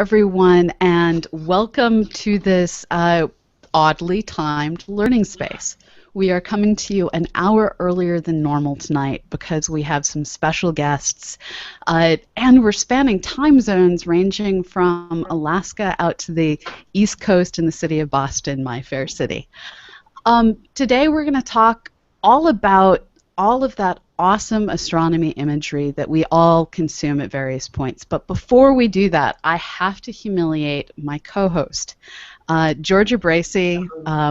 everyone, and welcome to this oddly timed learning space. We are coming to you an hour earlier than normal tonight because we have some special guests, and we're spanning time zones ranging from Alaska out to the East Coast in the city of Boston, my fair city. Today we're going to talk all about all of that awesome astronomy imagery that we all consume at various points. But before we do that, I have to humiliate my co-host, Georgia Bracey,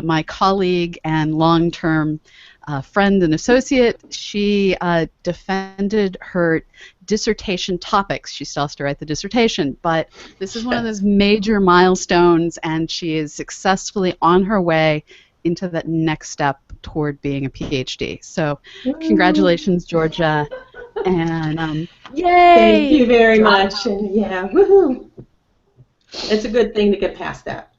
my colleague and long-term friend and associate. She defended her dissertation topics. She still has to write the dissertation, but this is one of those major milestones, and she is successfully on her way into that next step toward being a PhD. So congratulations, Georgia. And yay! Thank you very much. And yeah, woohoo! It's a good thing to get past that.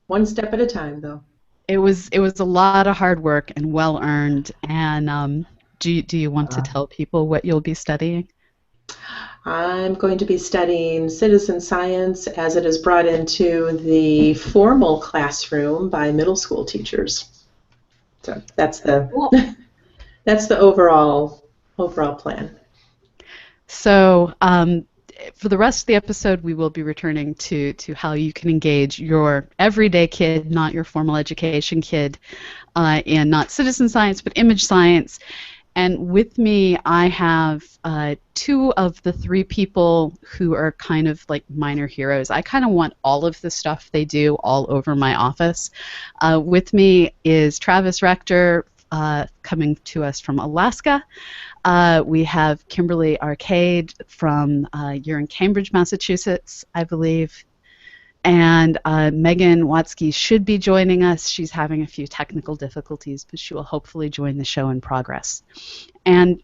One step at a time, though. It was a lot of hard work and well earned. And do you want to tell people what you'll be studying? I'm going to be studying citizen science as it is brought into the formal classroom by middle school teachers. So that's the overall plan. So for the rest of the episode, we will be returning to how you can engage your everyday kid, not your formal education kid, in not citizen science but image science. And with me, I have two of the three people who are kind of like minor heroes. I kind of want all of the stuff they do all over my office. With me is Travis Rector, coming to us from Alaska. We have Kimberly Arcand from, you're in Cambridge, Massachusetts, I believe. And Meghan Watzke should be joining us. She's having a few technical difficulties, but she will hopefully join the show in progress. And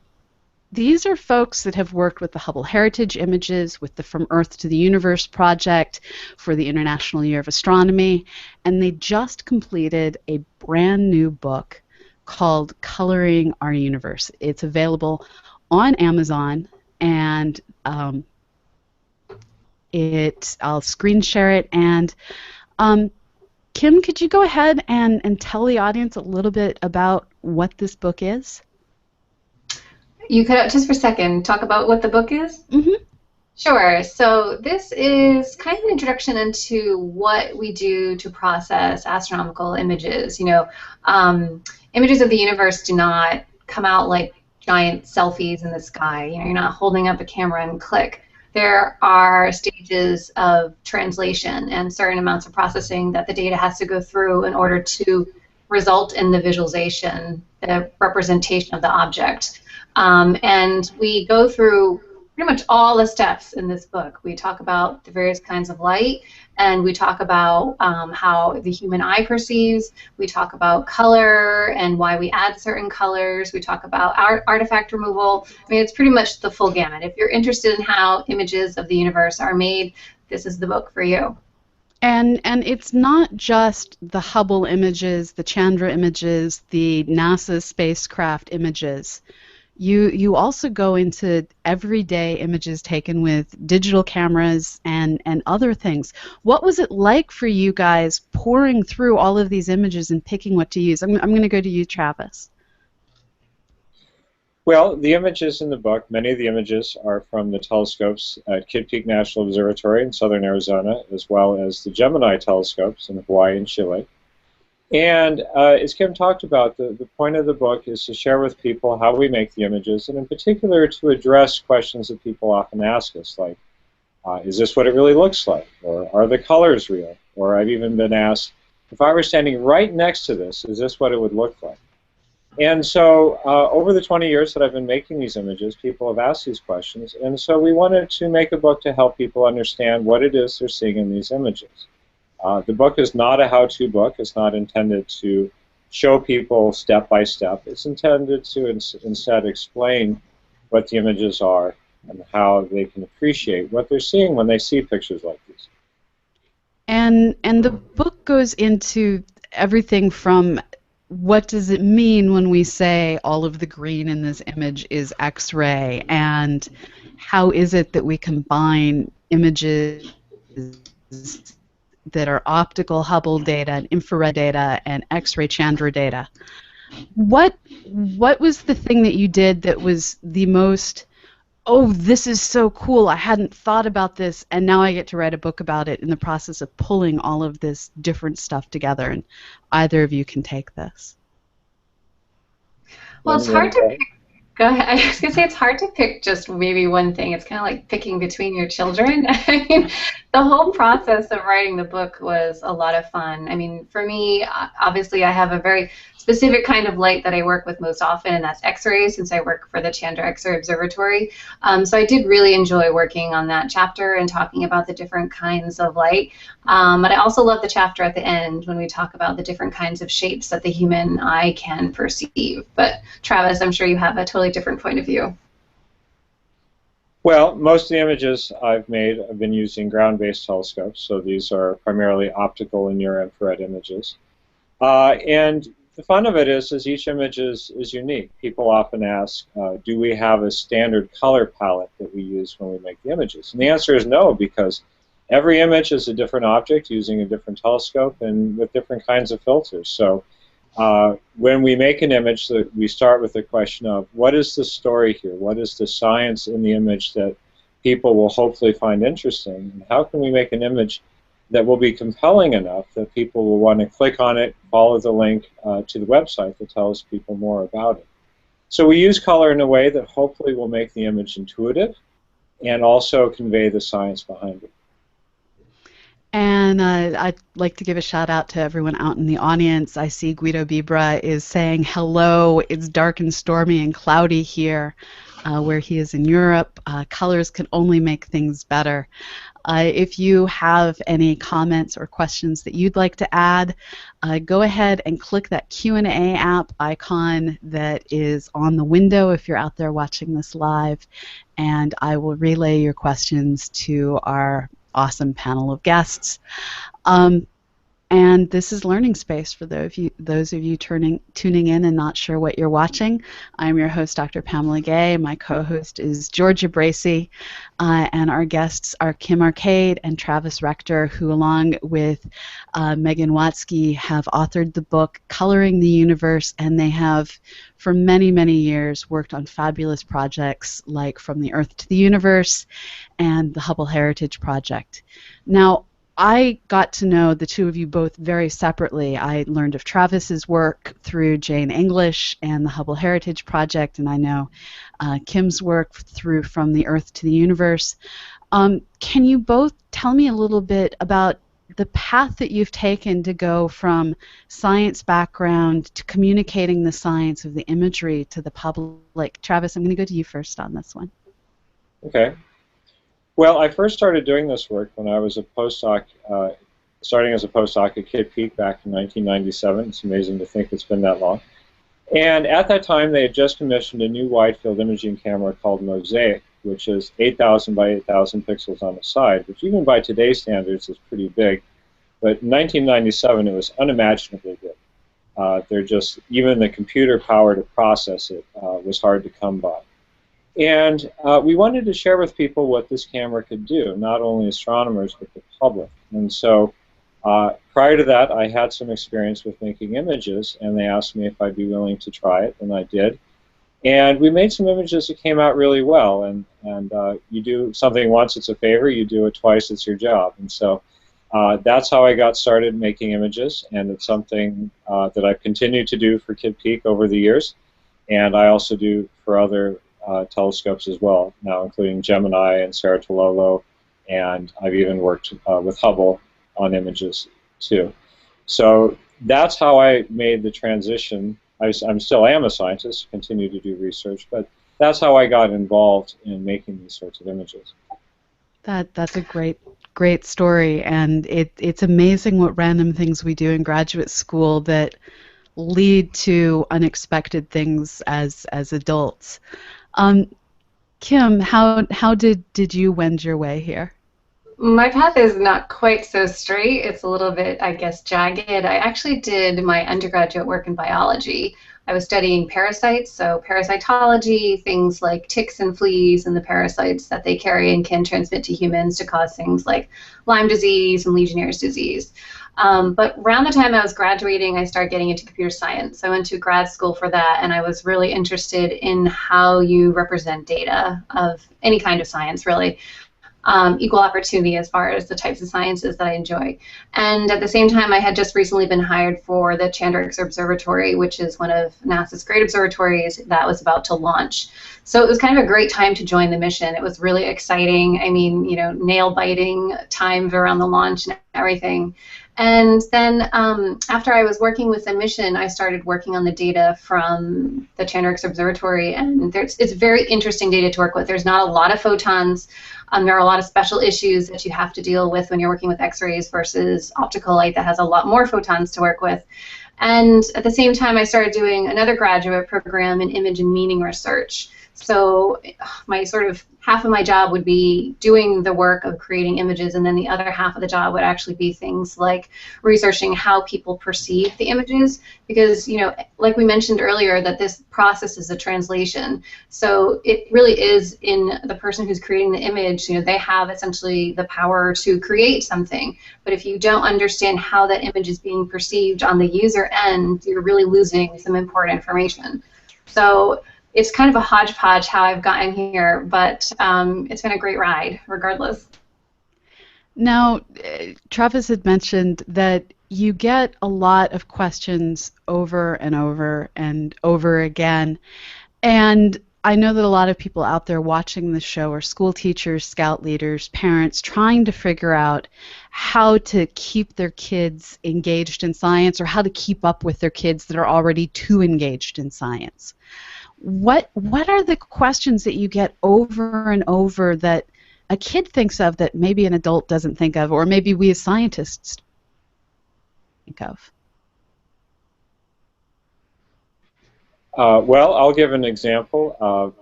these are folks that have worked with the Hubble Heritage Images, with the From Earth to the Universe project for the International Year of Astronomy, and they just completed a brand new book called Coloring Our Universe. It's available on Amazon, and I'll screen share it. And Kim, could you go ahead and tell the audience a little bit about what this book is? You could, just for a second, talk about what the book is? Mm-hmm. Sure. So this is kind of an introduction into what we do to process astronomical images. You know, images of the universe do not come out like giant selfies in the sky. You know, you're not holding up a camera and click. There are stages of translation and certain amounts of processing that the data has to go through in order to result in the visualization, the representation of the object. And we go through pretty much all the steps in this book. We talk about the various kinds of light, and we talk about how the human eye perceives. We talk about color and why we add certain colors. We talk about artifact removal. I mean, it's pretty much the full gamut. If you're interested in how images of the universe are made, this is the book for you. And it's not just the Hubble images, the Chandra images, the NASA spacecraft images. You also go into everyday images taken with digital cameras and other things. What was it like for you guys pouring through all of these images and picking what to use? I'm going to go to you, Travis. Well, the images in the book, many of the images are from the telescopes at Kitt Peak National Observatory in southern Arizona, as well as the Gemini telescopes in Hawaii and Chile. And as Kim talked about, the point of the book is to share with people how we make the images, and in particular to address questions that people often ask us, like, is this what it really looks like? Or are the colors real? Or I've even been asked, if I were standing right next to this, is this what it would look like? And so over the 20 years that I've been making these images, people have asked these questions, and so we wanted to make a book to help people understand what it is they're seeing in these images. The book is not a how-to book. It's not intended to show people step by step. It's intended to instead explain what the images are and how they can appreciate what they're seeing when they see pictures like these. And the book goes into everything from what does it mean when we say all of the green in this image is X-ray, and how is it that we combine images that are optical Hubble data and infrared data and X-ray Chandra data. What was the thing that you did that was the most, oh, this is so cool, I hadn't thought about this, and now I get to write a book about it in the process of pulling all of this different stuff together? And either of you can take this. Well, it's hard to pick. Go ahead. I was going to say it's hard to pick just maybe one thing. It's kind of like picking between your children. I mean, the whole process of writing the book was a lot of fun. I mean, for me, obviously, I have a very specific kind of light that I work with most often, and that's X-rays, since I work for the Chandra X-ray Observatory. So I did really enjoy working on that chapter and talking about the different kinds of light. But I also love the chapter at the end when we talk about the different kinds of shapes that the human eye can perceive. But Travis, I'm sure you have a totally different point of view. Well, most of the images I've made have been using ground-based telescopes, so these are primarily optical and near-infrared images. And the fun of it is each image is unique. People often ask, do we have a standard color palette that we use when we make the images? And the answer is no, because every image is a different object using a different telescope and with different kinds of filters. So when we make an image, we start with the question of, what is the story here? What is the science in the image that people will hopefully find interesting? And how can we make an image that will be compelling enough that people will want to click on it, follow the link to the website that tells people more about it? So we use color in a way that hopefully will make the image intuitive and also convey the science behind it. And I'd like to give a shout out to everyone out in the audience. I see Guido Bibra is saying hello. It's dark and stormy and cloudy here where he is in Europe. Colors can only make things better. If you have any comments or questions that you'd like to add, go ahead and click that Q&A app icon that is on the window if you're out there watching this live, and I will relay your questions to our awesome panel of guests. And this is Learning Space for those of you tuning in and not sure what you're watching. I'm your host, Dr. Pamela Gay. My co-host is Georgia Bracey, and our guests are Kim Arcand and Travis Rector, who along with Meghan Watzke have authored the book Coloring the Universe, and they have for many, many years worked on fabulous projects like From the Earth to the Universe and the Hubble Heritage Project. Now, I got to know the two of you both very separately. I learned of Travis's work through Jane English and the Hubble Heritage Project, and I know Kim's work through From the Earth to the Universe. Can you both tell me a little bit about the path that you've taken to go from science background to communicating the science of the imagery to the public? Travis, I'm going to go to you first on this one. Okay. Well, I first started doing this work when I was a postdoc, starting as a postdoc at Kidd Peak back in 1997. It's amazing to think it's been that long. And at that time, they had just commissioned a new wide-field imaging camera called Mosaic, which is 8,000 by 8,000 pixels on the side, which even by today's standards is pretty big. But in 1997, it was unimaginably big. Even the computer power to process it was hard to come by. And we wanted to share with people what this camera could do, not only astronomers, but the public. And so prior to that, I had some experience with making images, and they asked me if I'd be willing to try it, and I did. And we made some images that came out really well. And you do something once, it's a favor. You do it twice, it's your job. And so that's how I got started making images, and it's something that I've continued to do for Kidd Peak over the years. And I also do for other telescopes as well, now including Gemini and Ceratololo, and I've even worked with Hubble on images too. So that's how I made the transition. I still am a scientist, continue to do research, but that's how I got involved in making these sorts of images. That's a great story, and it's amazing what random things we do in graduate school that lead to unexpected things as adults. Kim, how did you wend your way here? My path is not quite so straight. It's a little bit, I guess, jagged. I actually did my undergraduate work in biology, I was studying parasites, so parasitology, things like ticks and fleas and the parasites that they carry and can transmit to humans to cause things like Lyme disease and Legionnaire's disease. But around the time I was graduating, I started getting into computer science. So I went to grad school for that, and I was really interested in how you represent data of any kind of science, really. Equal opportunity as far as the types of sciences that I enjoy. And at the same time, I had just recently been hired for the Chandrax Observatory, which is one of NASA's great observatories that was about to launch. So it was kind of a great time to join the mission. It was really exciting. I mean, you know, nail-biting times around the launch and everything. And then after I was working with the mission, I started working on the data from the Chandrax Observatory, and it's very interesting data to work with. There's not a lot of photons. There are a lot of special issues that you have to deal with when you're working with X-rays versus optical light that has a lot more photons to work with. And at the same time, I started doing another graduate program in image and meaning research. So my sort of half of my job would be doing the work of creating images, and then the other half of the job would actually be things like researching how people perceive the images, because, you know, like we mentioned earlier, that this process is a translation. So it really is in the person who's creating the image. You know, they have essentially the power to create something, but if you don't understand how that image is being perceived on the user end, you're really losing some important information. So it's kind of a hodgepodge how I've gotten here, but it's been a great ride, regardless. Now, Travis had mentioned that you get a lot of questions over and over and over again, and I know that a lot of people out there watching the show are school teachers, scout leaders, parents, trying to figure out how to keep their kids engaged in science, or how to keep up with their kids that are already too engaged in science. What are the questions that you get over and over that a kid thinks of that maybe an adult doesn't think of, or maybe we as scientists think of? Well, I'll give an example.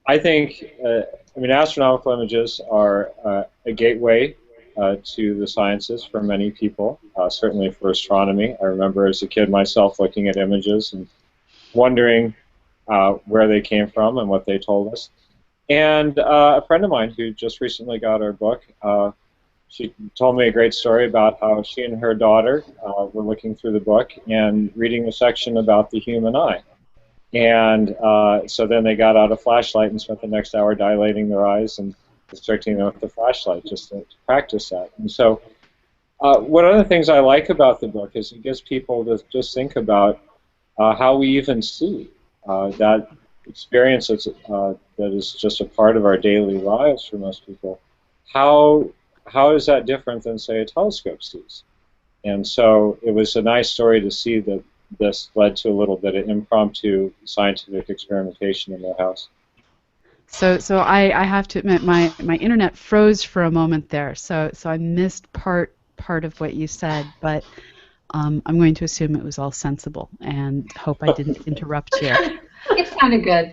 I think, astronomical images are a gateway to the sciences for many people, certainly for astronomy. I remember as a kid myself looking at images and wondering where they came from and what they told us. And a friend of mine who just recently got our book, she told me a great story about how she and her daughter were looking through the book and reading the section about the human eye. And so then they got out a flashlight and spent the next hour dilating their eyes and restricting them with the flashlight just to practice that. And so one of the things I like about the book is it gets people to just think about how we even see. That experience that is just a part of our daily lives for most people, how is that different than, say, a telescope sees? And so it was a nice story to see that this led to a little bit of impromptu scientific experimentation in their house. So I have to admit my internet froze for a moment there, so I missed part of what you said, but I'm going to assume it was all sensible and hope I didn't interrupt you. It sounded good.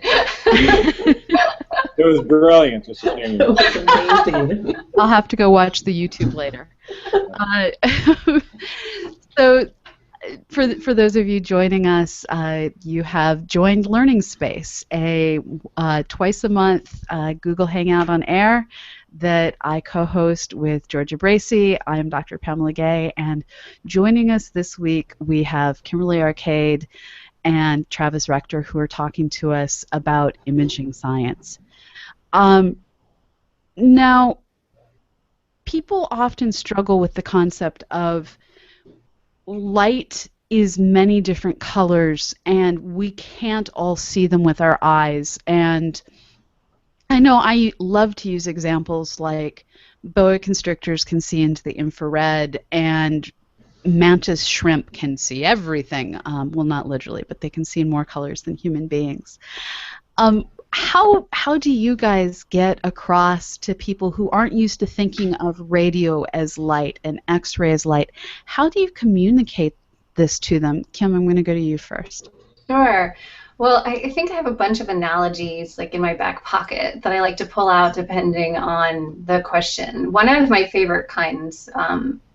It was brilliant. Just it was amazing. I'll have to go watch the YouTube later. So for those of you joining us, you have joined Learning Space, a twice a month Google Hangout on air that I co-host with Georgia Bracey. I'm Dr. Pamela Gay, and joining us this week we have Kimberly Arcand and Travis Rector, who are talking to us about imaging science. Now, people often struggle with the concept of light is many different colors, and we can't all see them with our eyes. And I know I love to use examples like boa constrictors can see into the infrared, and mantis shrimp can see everything. Well, not literally, but they can see in more colors than human beings. How do you guys get across to people who aren't used to thinking of radio as light and X-ray as light? How do you communicate this to them? Kim, I'm going to go to you first. Sure. Well, I think I have a bunch of analogies like in my back pocket that I like to pull out depending on the question. One of my favorite kinds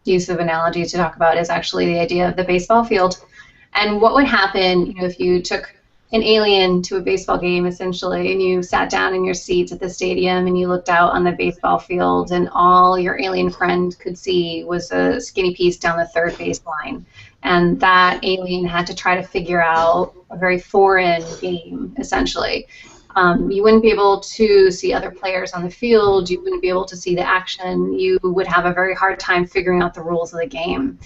use of analogies to talk about is actually the idea of the baseball field. And what would happen, if you took an alien to a baseball game, essentially, and you sat down in your seats at the stadium and you looked out on the baseball field, and all your alien friend could see was a skinny piece down the third base line. And that alien had to try to figure out a very foreign game, essentially. You wouldn't be able to see other players on the field. You wouldn't be able to see the action. You would have a very hard time figuring out the rules of the game.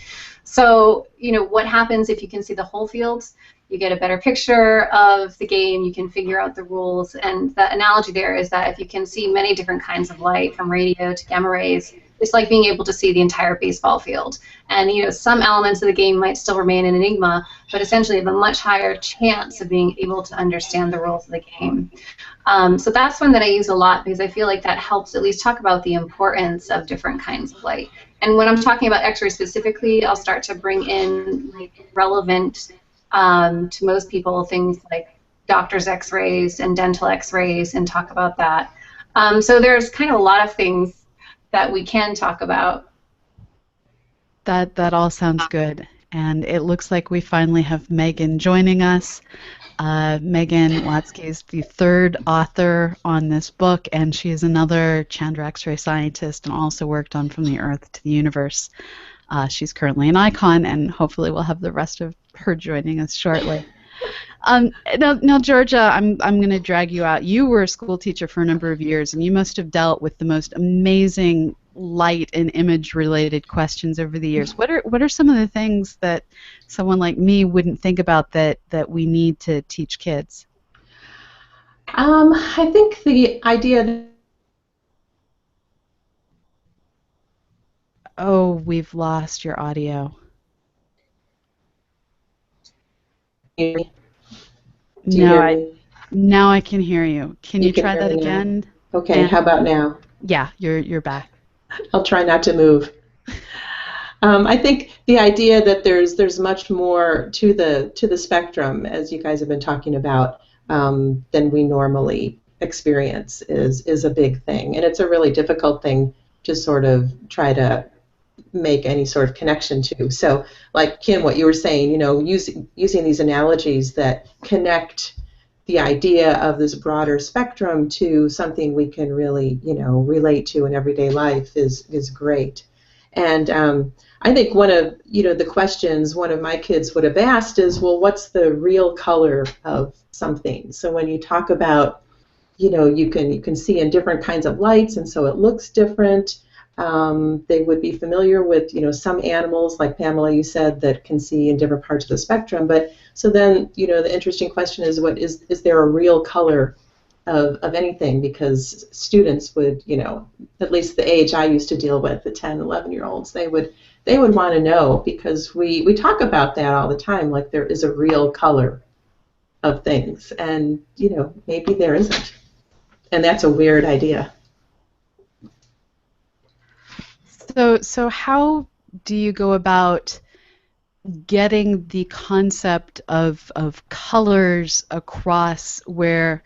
So, what happens if you can see the whole field? You get a better picture of the game, you can figure out the rules, and the analogy there is that if you can see many different kinds of light, from radio to gamma rays, it's like being able to see the entire baseball field. And some elements of the game might still remain an enigma, but essentially have a much higher chance of being able to understand the rules of the game. So that's one that I use a lot, because I feel like that helps at least talk about the importance of different kinds of light. And when I'm talking about X-ray specifically, I'll start to bring in relevant to most people things like doctor's X-rays and dental X-rays, and talk about that. So there's kind of a lot of things that we can talk about. That all sounds good. And it looks like we finally have Meghan joining us. Meghan Watzke is the third author on this book, and she is another Chandra X-ray scientist and also worked on From the Earth to the Universe. She's currently an icon, and hopefully we'll have the rest of her joining us shortly. Now, Georgia, I'm going to drag you out. You were a school teacher for a number of years, and you must have dealt with the most amazing light and image-related questions over the years. What are some of the things that someone like me wouldn't think about that we need to teach kids? I think the idea that Oh, we've lost your audio. Now I can hear you. Can you try that again? Okay, how about now? Yeah, you're back. I'll try not to move. I think the idea that there's much more to the spectrum, as you guys have been talking about, than we normally experience is a big thing, and it's a really difficult thing to sort of try to make any sort of connection to. So, like Kim, what you were saying, using these analogies that connect the idea of this broader spectrum to something we can really, relate to in everyday life is great. And I think one of, the questions one of my kids would have asked is, well, what's the real color of something? So when you talk about, you can see in different kinds of lights, and so it looks different. They would be familiar with, some animals, like Pamela, you said, that can see in different parts of the spectrum. But so then, the interesting question is, what is there a real color of anything? Because students would, at least the age I used to deal with, the 10, 11-year-olds, they would want to know, because we talk about that all the time, like there is a real color of things, and maybe there isn't, and that's a weird idea. So how do you go about getting the concept of colors across, where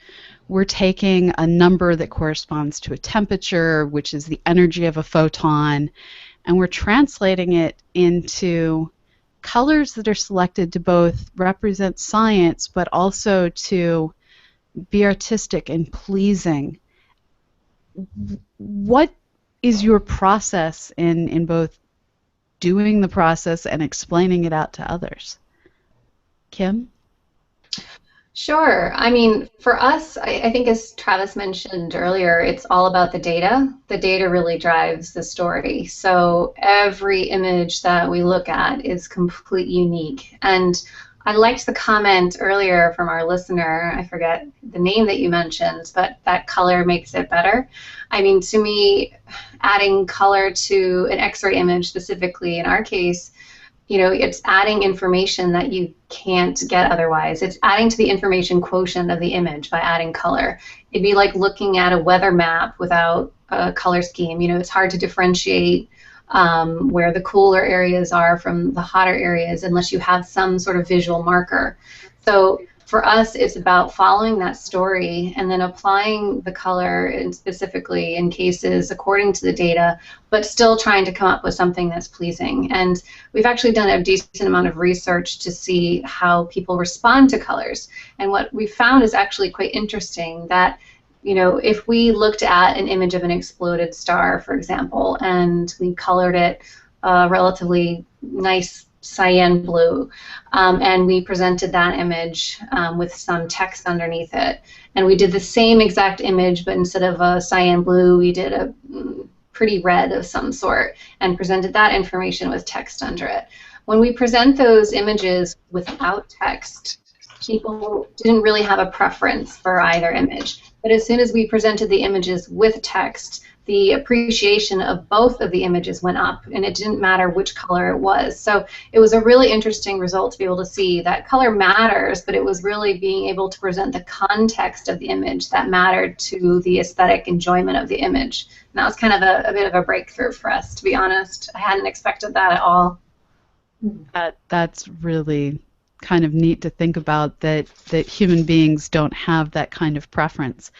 we're taking a number that corresponds to a temperature, which is the energy of a photon, and we're translating it into colors that are selected to both represent science but also to be artistic and pleasing? What is your process in both doing the process and explaining it out to others? Kim? Sure. I mean, for us, I think, as Travis mentioned earlier, it's all about the data. The data really drives the story. So every image that we look at is completely unique. And I liked the comment earlier from our listener, I forget the name that you mentioned, but that color makes it better. I mean, to me, adding color to an X-ray image specifically, in our case, it's adding information that you can't get otherwise. It's adding to the information quotient of the image by adding color. It'd be like looking at a weather map without a color scheme. It's hard to differentiate where the cooler areas are from the hotter areas unless you have some sort of visual marker. So for us, it's about following that story and then applying the color specifically in cases according to the data, but still trying to come up with something that's pleasing. And we've actually done a decent amount of research to see how people respond to colors. And what we found is actually quite interesting, that if we looked at an image of an exploded star, for example, and we colored it relatively nice cyan blue, and we presented that image with some text underneath it, and we did the same exact image, but instead of a cyan blue, we did a pretty red of some sort and presented that information with text under it. When we present those images without text, people didn't really have a preference for either image. But as soon as we presented the images with text, the appreciation of both of the images went up, and it didn't matter which color it was. So it was a really interesting result to be able to see that color matters, but it was really being able to present the context of the image that mattered to the aesthetic enjoyment of the image. And that was kind of a bit of a breakthrough for us, to be honest. I hadn't expected that at all. That's really kind of neat to think about, that human beings don't have that kind of preference.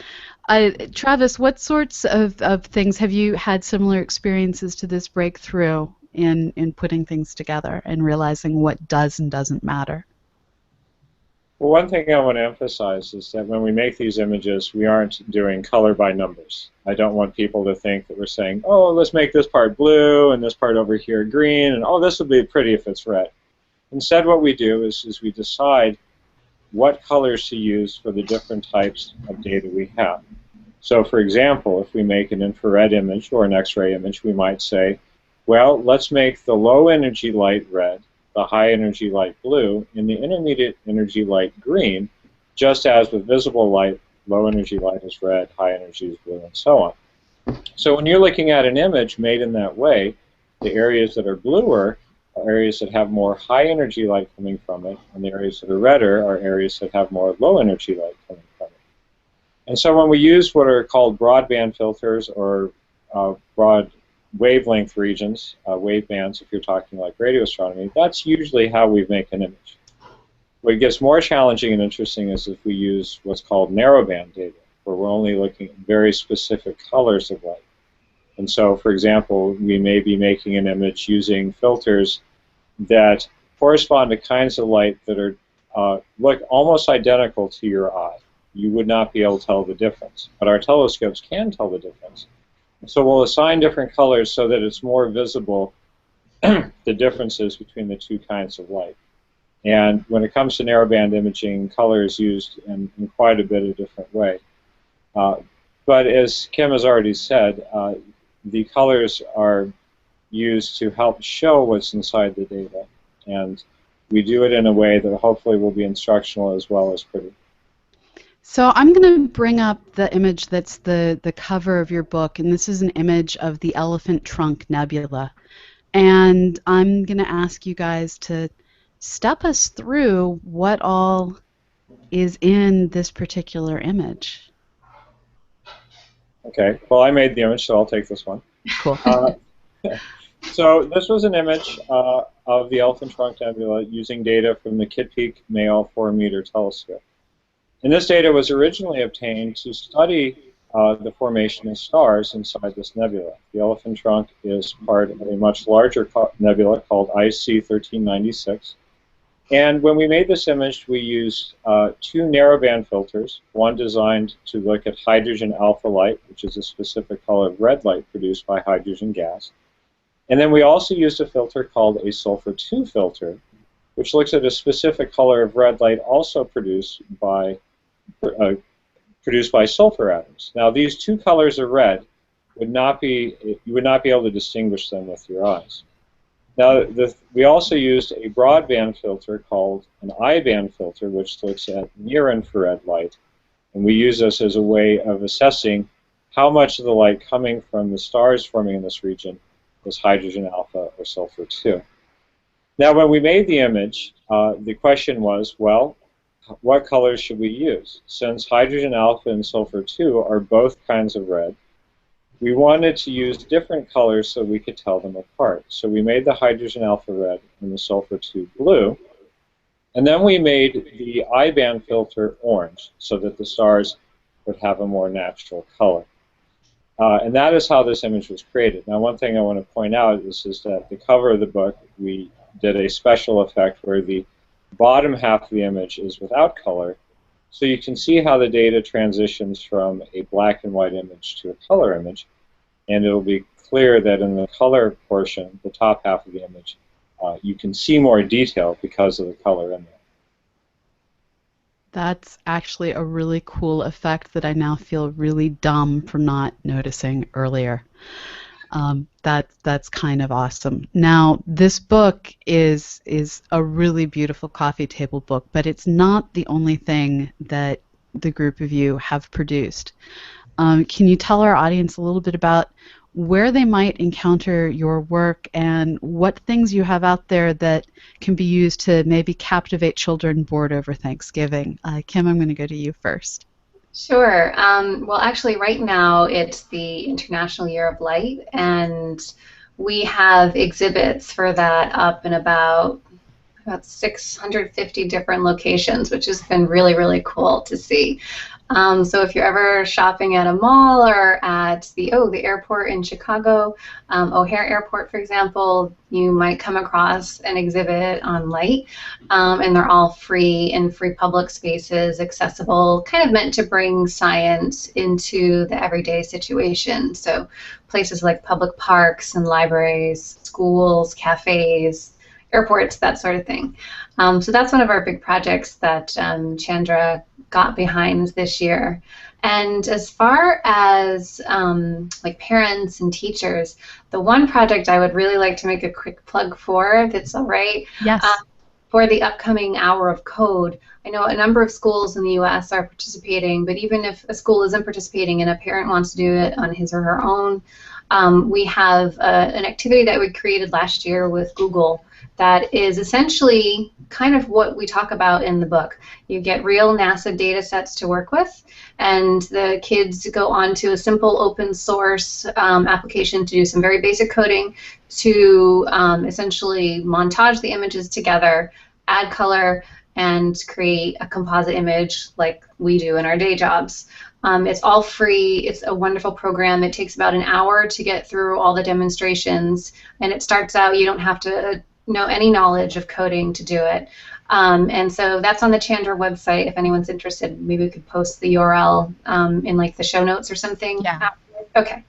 Travis, what sorts of things have you had similar experiences to this breakthrough in putting things together and realizing what does and doesn't matter? Well, one thing I want to emphasize is that when we make these images, we aren't doing color by numbers. I don't want people to think that we're saying, oh, let's make this part blue and this part over here green, and oh, this would be pretty if it's red. Instead, what we do is we decide what colors to use for the different types of data we have. So, for example, if we make an infrared image or an X-ray image, we might say, well, let's make the low energy light red, the high energy light blue, and the intermediate energy light green, just as with visible light, low energy light is red, high energy is blue, and so on. So when you're looking at an image made in that way, the areas that are bluer are areas that have more high energy light coming from it, and the areas that are redder are areas that have more low energy light coming from it. And so when we use what are called broadband filters, or broad wavelength regions, wave bands if you're talking like radio astronomy, that's usually how we make an image. What gets more challenging and interesting is if we use what's called narrowband data, where we're only looking at very specific colors of light. And so, for example, we may be making an image using filters that correspond to kinds of light that are look almost identical to your eye. You would not be able to tell the difference, but our telescopes can tell the difference. So we'll assign different colors so that it's more visible the differences between the two kinds of light. And when it comes to narrowband imaging, color is used in quite a bit of a different way. But as Kim has already said, the colors are used to help show what's inside the data. And we do it in a way that hopefully will be instructional as well as pretty. So I'm going to bring up the image that's the cover of your book, and this is an image of the Elephant Trunk Nebula. And I'm going to ask you guys to step us through what all is in this particular image. Okay, well, I made the image, so I'll take this one. Cool. So this was an image of the Elephant Trunk Nebula using data from the Kitt Peak Mail 4-meter telescope. And this data was originally obtained to study the formation of stars inside this nebula. The Elephant Trunk is part of a much larger nebula called IC 1396. And when we made this image, we used two narrowband filters, one designed to look at hydrogen alpha light, which is a specific color of red light produced by hydrogen gas. And then we also used a filter called a sulfur 2 filter, which looks at a specific color of red light also produced by sulfur atoms. Now, these two colors of red you would not be able to distinguish them with your eyes. Now, we also used a broadband filter called an I-band filter, which looks at near-infrared light, and we use this as a way of assessing how much of the light coming from the stars forming in this region is hydrogen alpha or sulfur 2. Now, when we made the image, the question was, well, what colors should we use? Since hydrogen alpha and sulfur 2 are both kinds of red, we wanted to use different colors so we could tell them apart. So we made the hydrogen alpha red and the sulfur 2 blue. And then we made the I-band filter orange so that the stars would have a more natural color. And that is how this image was created. Now, one thing I want to point out is that the cover of the book, we did a special effect where the bottom half of the image is without color, so you can see how the data transitions from a black and white image to a color image, and it'll be clear that in the color portion, the top half of the image, you can see more detail because of the color in there. That's actually a really cool effect that I now feel really dumb for not noticing earlier. That's kind of awesome. Now, this book is a really beautiful coffee table book, but it's not the only thing that the group of you have produced. Can you tell our audience a little bit about where they might encounter your work and what things you have out there that can be used to maybe captivate children bored over Thanksgiving? Kim, I'm going to go to you first. Sure. Well, actually, right now it's the International Year of Light, and we have exhibits for that up in about 650 different locations, which has been really, really cool to see. So if you're ever shopping at a mall or at the airport in Chicago, O'Hare Airport, for example, you might come across an exhibit on light, and they're all free in free public spaces, accessible, kind of meant to bring science into the everyday situation. So places like public parks and libraries, schools, cafes, airports, that sort of thing. So that's one of our big projects that Chandra got behind this year. And as far as like parents and teachers, the one project I would really like to make a quick plug for, if it's all right, yes. For the upcoming Hour of Code. I know a number of schools in the U.S. are participating, but even if a school isn't participating and a parent wants to do it on his or her own, we have an activity that we created last year with Google that is essentially kind of what we talk about in the book. You get real NASA data sets to work with, and the kids go on to a simple open source application to do some very basic coding to essentially montage the images together, add color, and create a composite image like we do in our day jobs. It's all free. It's a wonderful program. It takes about an hour to get through all the demonstrations, and it starts out, you don't have to know any knowledge of coding to do it. And so that's on the Chandra website if anyone's interested. Maybe we could post the URL in like the show notes or something. Yeah. Okay.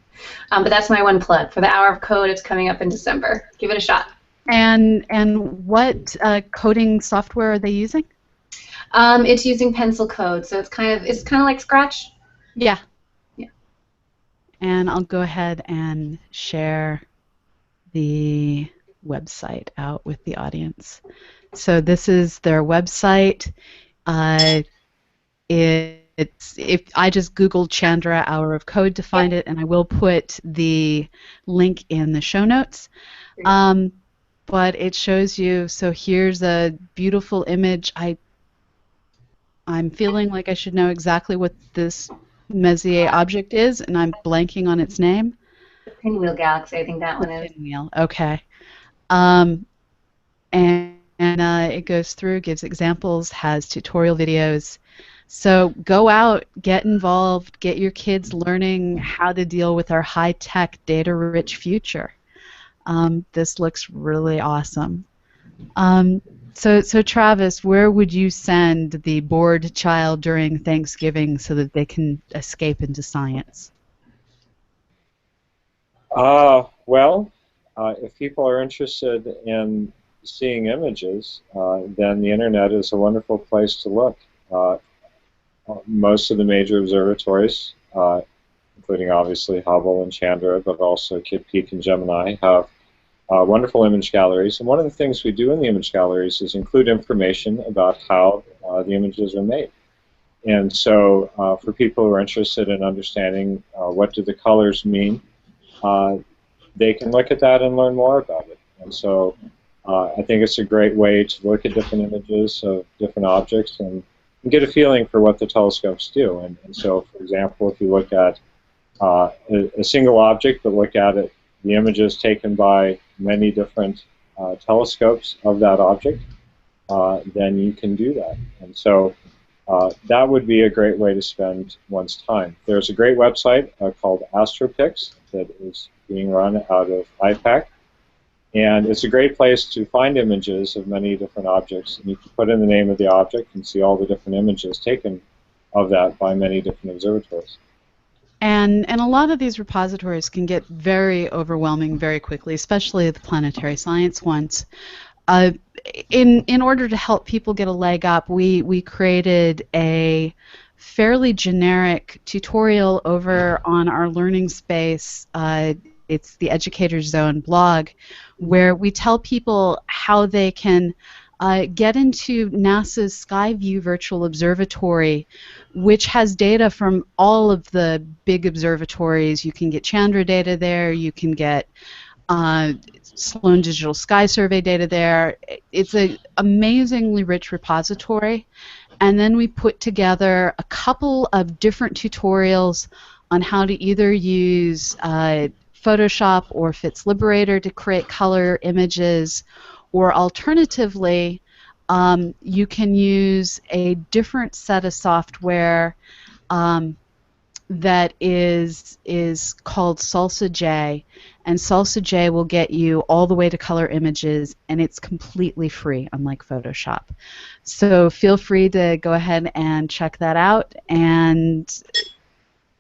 But that's my one plug. For the Hour of Code, it's coming up in December. Give it a shot. And what coding software are they using? It's using pencil code, so it's kind of like Scratch. Yeah. Yeah. And I'll go ahead and share the website out with the audience. So this is their website. If I just Googled Chandra Hour of Code to find it, and I will put the link in the show notes. But it shows you, so here's a beautiful image. I'm feeling like I should know exactly what this Messier object is, and I'm blanking on its name. The Pinwheel Galaxy, I think that one is. Pinwheel, okay. And it goes through, gives examples, has tutorial videos. So go out, get involved, get your kids learning how to deal with our high-tech, data-rich future. This looks really awesome. So Travis, where would you send the bored child during Thanksgiving so that they can escape into science? Well, if people are interested in seeing images, then the internet is a wonderful place to look. Most of the major observatories, including obviously Hubble and Chandra, but also Kitt Peak and Gemini, have wonderful image galleries. And one of the things we do in the image galleries is include information about how the images are made. And so for people who are interested in understanding what do the colors mean, they can look at that and learn more about it. And so I think it's a great way to look at different images of different objects and get a feeling for what the telescopes do. And so, for example, if you look at a single object, but look at it, the images taken by many different telescopes of that object, then you can do that. And so that would be a great way to spend one's time. There's a great website called AstroPix that is being run out of IPAC. And it's a great place to find images of many different objects. And you can put in the name of the object and see all the different images taken of that by many different observatories. And a lot of these repositories can get very overwhelming very quickly, especially the planetary science ones. In order to help people get a leg up, we created a fairly generic tutorial over on our learning space. It's the Educator Zone blog, where we tell people how they can get into NASA's Skyview Virtual Observatory, which has data from all of the big observatories. You can get Chandra data there, you can get Sloan Digital Sky Survey data there. It's an amazingly rich repository. And then we put together a couple of different tutorials on how to either use Photoshop or FITS Liberator to create color images, or alternatively, you can use a different set of software that is called Salsa J, and Salsa J will get you all the way to color images, and it's completely free, unlike Photoshop. So feel free to go ahead and check that out, and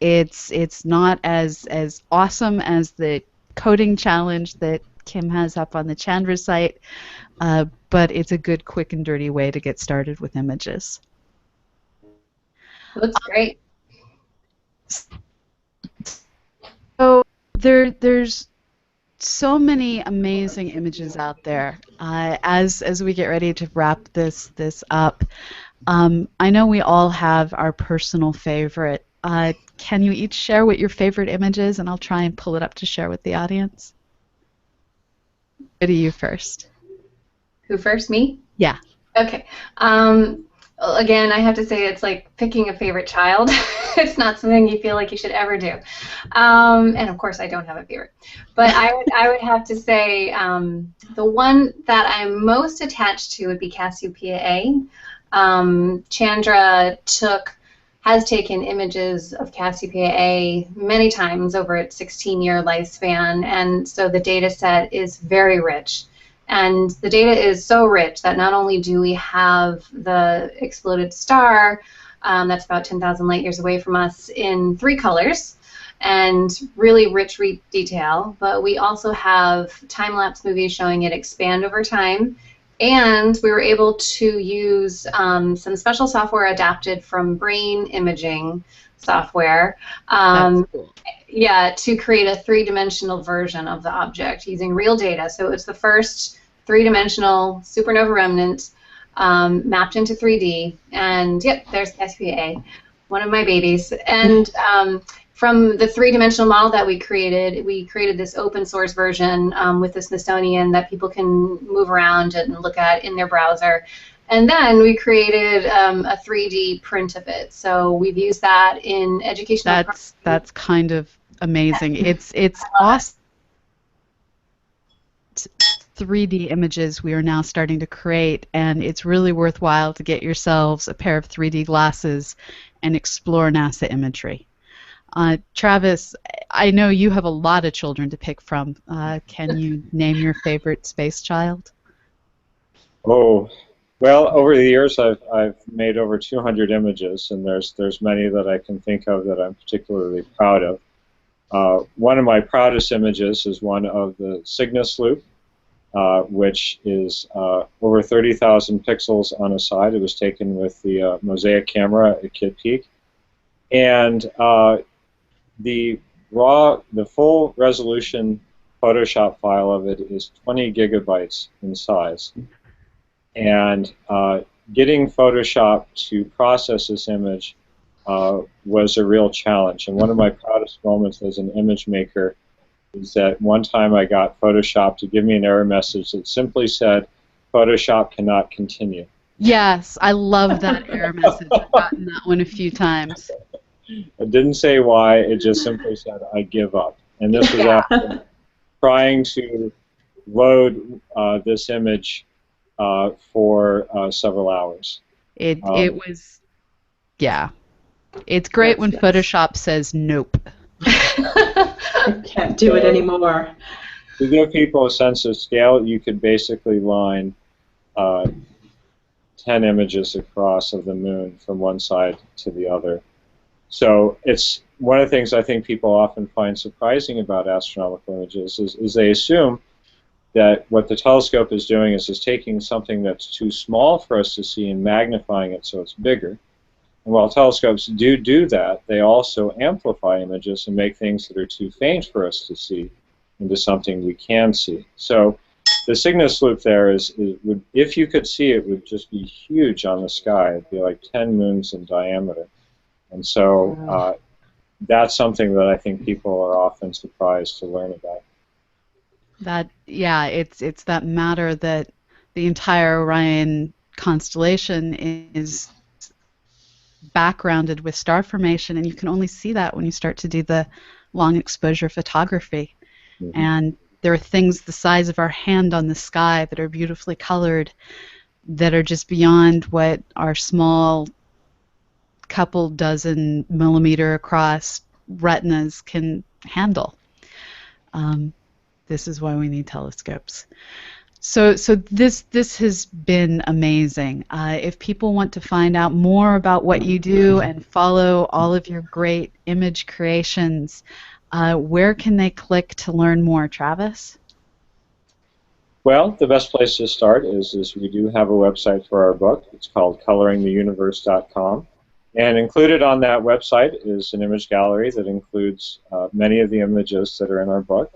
it's not as awesome as the coding challenge that Kim has up on the Chandra site, but it's a good, quick, and dirty way to get started with images. Looks great. So there's so many amazing images out there. As we get ready to wrap this up, I know we all have our personal favorite. Can you each share what your favorite image is, and I'll try and pull it up to share with the audience? Go to you first. Who first? Me? Yeah. Okay. Again, I have to say it's like picking a favorite child. It's not something you feel like you should ever do. And of course, I don't have a favorite. But I would have to say the one that I'm most attached to would be Cassiopeia A. Chandra has taken images of Cassiopeia A many times over its 16-year lifespan, and so the data set is very rich. And the data is so rich that not only do we have the exploded star that's about 10,000 light years away from us in 3 colors and really rich detail, but we also have time-lapse movies showing it expand over time. And we were able to use some special software adapted from brain imaging software, Cool. yeah, to create a 3-dimensional version of the object using real data. So it's the first 3-dimensional supernova remnant mapped into 3D. And yep, there's Cassiopeia A, one of my babies. And from the 3-dimensional model that we created this open source version with the Smithsonian that people can move around and look at in their browser. And then we created a 3D print of it. So we've used that in educational. That's kind of amazing. Yeah. It's awesome. 3D images we are now starting to create, and it's really worthwhile to get yourselves a pair of 3D glasses and explore NASA imagery. Travis, I know you have a lot of children to pick from. Can you name your favorite space child? Oh, well, over the years I've made over 200 images, and there's many that I can think of that I'm particularly proud of. One of my proudest images is one of the Cygnus loop, which is over 30,000 pixels on a side. It was taken with the Mosaic camera at Kitt Peak, and the full resolution Photoshop file of it is 20 gigabytes in size. And getting Photoshop to process this image was a real challenge. And one of my proudest moments as an image maker is that one time I got Photoshop to give me an error message that simply said, Photoshop cannot continue. Yes, I love that error message. I've gotten that one a few times. It didn't say why, it just simply said, I give up. And this was after trying to load this image for several hours. It was, yeah. It's great when That's Photoshop says nope. I can't do it anymore. To give people a sense of scale, you could basically line 10 images across of the moon from one side to the other. So it's one of the things I think people often find surprising about astronomical images is they assume that what the telescope is doing is taking something that's too small for us to see and magnifying it so it's bigger. And while telescopes do that, they also amplify images and make things that are too faint for us to see into something we can see. So the Cygnus loop there if you could see it, would just be huge on the sky. It'd be like 10 moons in diameter. And so that's something that I think people are often surprised to learn about. It's that matter that the entire Orion constellation is backgrounded with star formation, and you can only see that when you start to do the long exposure photography. Mm-hmm. And there are things the size of our hand on the sky that are beautifully colored that are just beyond what our small couple dozen millimeter across retinas can handle. This is why we need telescopes. So this has been amazing. If people want to find out more about what you do and follow all of your great image creations, where can they click to learn more, Travis? Well, the best place to start is we do have a website for our book. It's called coloringtheuniverse.com. And included on that website is an image gallery that includes many of the images that are in our book.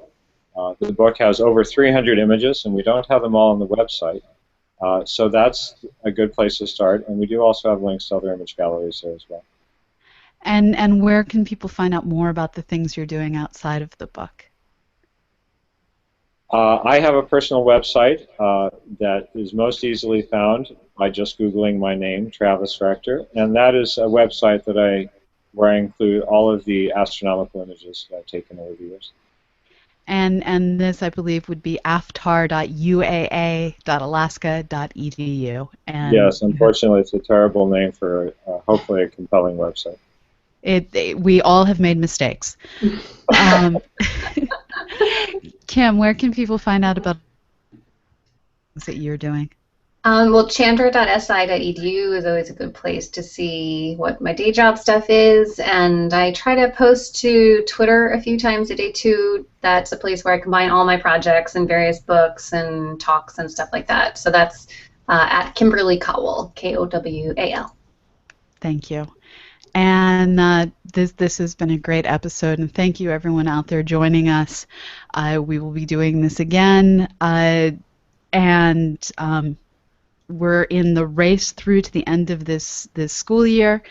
The book has over 300 images, and we don't have them all on the website. So that's a good place to start. And we do also have links to other image galleries there as well. And where can people find out more about the things you're doing outside of the book? I have a personal website that is most easily found by just Googling my name, Travis Rector, and that is a website where I include all of the astronomical images that I've taken over the years. And this, I believe, would be aftar.uaa.alaska.edu. And yes, unfortunately, it's a terrible name for hopefully a compelling website. We all have made mistakes. Kim, where can people find out about things that you're doing? Well, chandra.si.edu is always a good place to see what my day job stuff is, and I try to post to Twitter a few times a day too. That's a place where I combine all my projects and various books and talks and stuff like that. So that's at Kimberly Cowell, Kowal. Thank you. And this has been a great episode, and thank you everyone out there joining us. We will be doing this again, and we're in the race through to the end of this school year,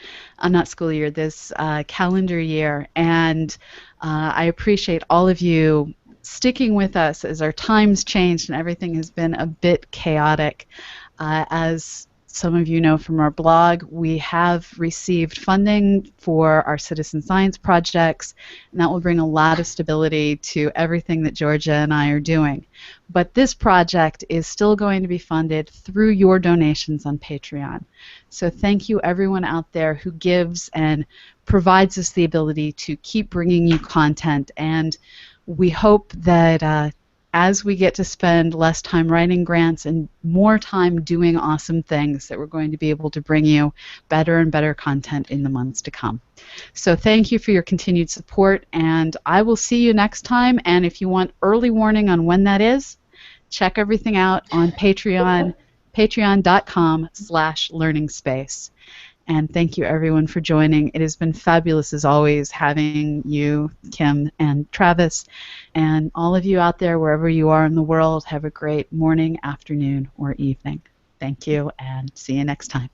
this calendar year, and I appreciate all of you sticking with us as our times changed and everything has been a bit chaotic. As some of you know from our blog, we have received funding for our citizen science projects, and that will bring a lot of stability to everything that Georgia and I are doing. But this project is still going to be funded through your donations on Patreon. So thank you everyone out there who gives and provides us the ability to keep bringing you content, and we hope that as we get to spend less time writing grants and more time doing awesome things, that we're going to be able to bring you better and better content in the months to come. So thank you for your continued support, and I will see you next time. And if you want early warning on when that is, check everything out on Patreon, patreon.com/learningspace. And thank you everyone for joining. It has been fabulous as always having you, Kim and Travis, and all of you out there wherever you are in the world. Have a great morning, afternoon, or evening. Thank you, and see you next time.